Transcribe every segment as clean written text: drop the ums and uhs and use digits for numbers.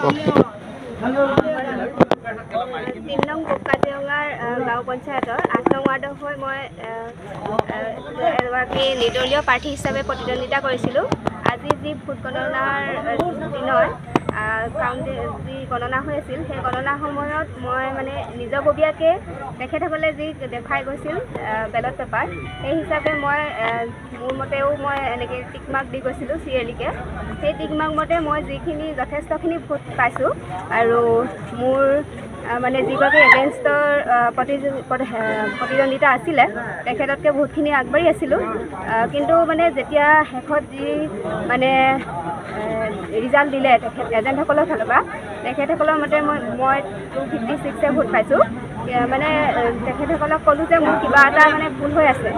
3 নং কাজিৰঙাৰ গাঁও পঞ্চায়তৰ 8 নং ৱাৰ্ডৰ হৈ মই এগৰাকী নিৰ্দলীয় প্ৰাৰ্থী হিচাপে প্ৰতিদ্বন্দ্বিতা কৰিছিলোঁ। আজি যি ভোট গণনাৰ দিনৰ যি গণনা হৈ আছিল সেই গণনাৰ সময়ত মই মানে নিজববীয়াকৈ তেখেতসকলে যি দেখাই গৈছিল বেলট পেপাৰ সেই হিচাপে মই মোৰ মতেও মই এনেকৈ টিক মাৰ্ক দি গৈছিলোঁ চিৰিয়েলিকৈ। সেই টিক মাৰ্ক মতে মই যিখিনি যথেষ্টখিনি ভোট পাইছোঁ আৰু মোৰ মানে যিগৰাকী এগেইনষ্টৰ প্ৰতিদ্বন্দ্বিতা আছিলে তেখেততকৈ বহুতখিনি আগবাঢ়ি আছিলোঁ। কিন্তু মানে যেতিয়া শেষত যি মানে ৰিজাল্ট দিলে এজেণ্টসকলৰ ফালৰ পৰা তেখেতসকলৰ মতে মই 256 ভোট পাইছোঁ। মানে তেখেতসকলক ক'লোঁ যে মোৰ কিবা এটা মানে ভুল হৈ আছে,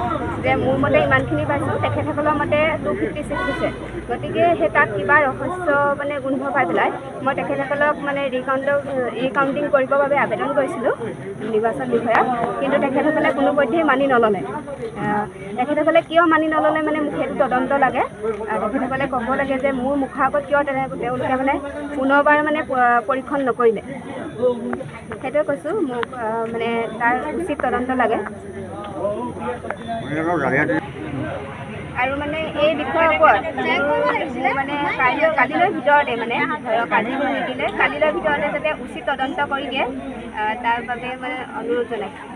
যে মোৰ মতে ইমানখিনি পাইছোঁ, তেখেতসকলৰ মতে 256 হৈছে। গতিকে সেই তাত কিবা ৰহস্য মানে গোন্ধ পাই পেলাই মই তেখেতসকলক মানে ৰিকাউণ্টিং কৰিবৰ বাবে আবেদন কৰিছিলোঁ নিৰ্বাচন বিষয়াক। কিন্তু তেখেতসকলে কোনোপধ্যেই মানি নল'লে। তেখেতসকলে কিয় মানি নল'লে মানে মোক সেইটো তদন্ত লাগে। তেখেতসকলে ক'ব লাগে যে মোৰ মুখৰ আগত কিয় তেওঁলোকে মানে পুনৰবাৰ মানে পৰীক্ষণ নকৰিলে। সেইটোৱে কৈছোঁ, মোক মানে তাৰ উচিত তদন্ত লাগে। আৰু মানে এই বিষয়ৰ ওপৰত মানে কালিলৈ ভিতৰতে মানে ধৰক আজি নিদিলে কালিলৈ ভিতৰতে যাতে উচিত তদন্ত কৰি দিয়ে তাৰ বাবে মানে অনুৰোধ জনাইছোঁ।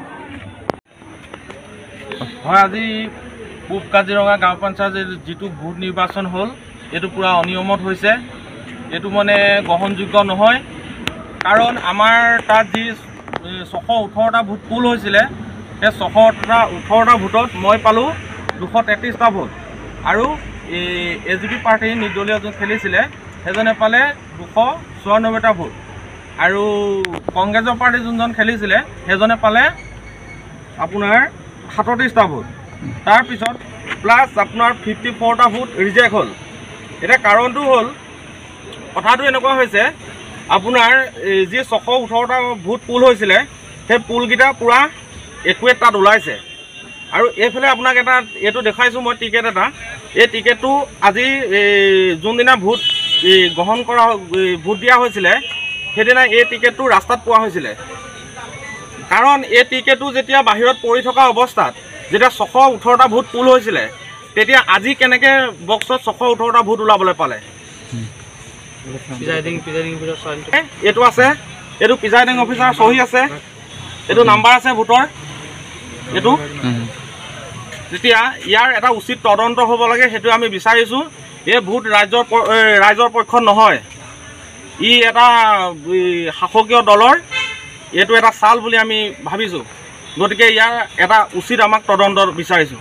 হয়, আজি পূব কাজিৰঙা গাঁও পঞ্চায়তৰ যিটো ভোট নিৰ্বাচন হ'ল এইটো পূৰা অনিয়মত হৈছে। এইটো মানে গ্ৰহণযোগ্য নহয়, কাৰণ আমাৰ তাত যি 618টা ভোট পুল হৈছিলে সেই 618টা ভোটত মই পালোঁ 233টা ভোট আৰু AGP পাৰ্টীৰ নিৰ্দলীয় যোন খেলিছিলে সেইজনে পালে 294টা ভোট আৰু কংগ্ৰেছৰ পাৰ্টী যোনজন খেলিছিলে সেইজনে পালে আপোনাৰ 37টা ভোট। তাৰপিছত প্লাছ আপোনাৰ 54টা ভোট ৰিজেক্ট হ'ল। এতিয়া কাৰণটো হ'ল কথাটো এনেকুৱা হৈছে, আপোনাৰ যি 618টা ভোট পুল হৈছিলে সেই পুলকেইটা পূৰা একুৱেট তাত ওলাইছে। আৰু এইফালে আপোনাক এটা এইটো দেখাইছোঁ মই টিকেট এটা। এই টিকেটটো আজি যোনদিনা ভোট গ্ৰহণ কৰা ভোট দিয়া হৈছিলে সেইদিনা এই টিকেটটো ৰাস্তাত পোৱা হৈছিলে। কাৰণ এই টিকেটটো যেতিয়া বাহিৰত পৰি থকা অৱস্থাত যেতিয়া 618টা ভোট পুল হৈছিলে তেতিয়া আজি কেনেকৈ বক্সত 618টা ভোট ওলাবলৈ পালে? এইটো আছে, এইটো প্ৰিজাইডিং অফিচাৰ চহী আছে, এইটো নাম্বাৰ আছে ভোটৰ। এইটো তেতিয়া ইয়াৰ এটা উচিত তদন্ত হ'ব লাগে, সেইটো আমি বিচাৰিছোঁ। এই ভোট ৰাইজৰ পক্ষত নহয়, ই এটা শাসকীয় দলৰ এইটো এটা চাল বুলি আমি ভাবিছোঁ। গতিকে ইয়াৰ এটা উচিত আমাক তদন্ত বিচাৰিছোঁ।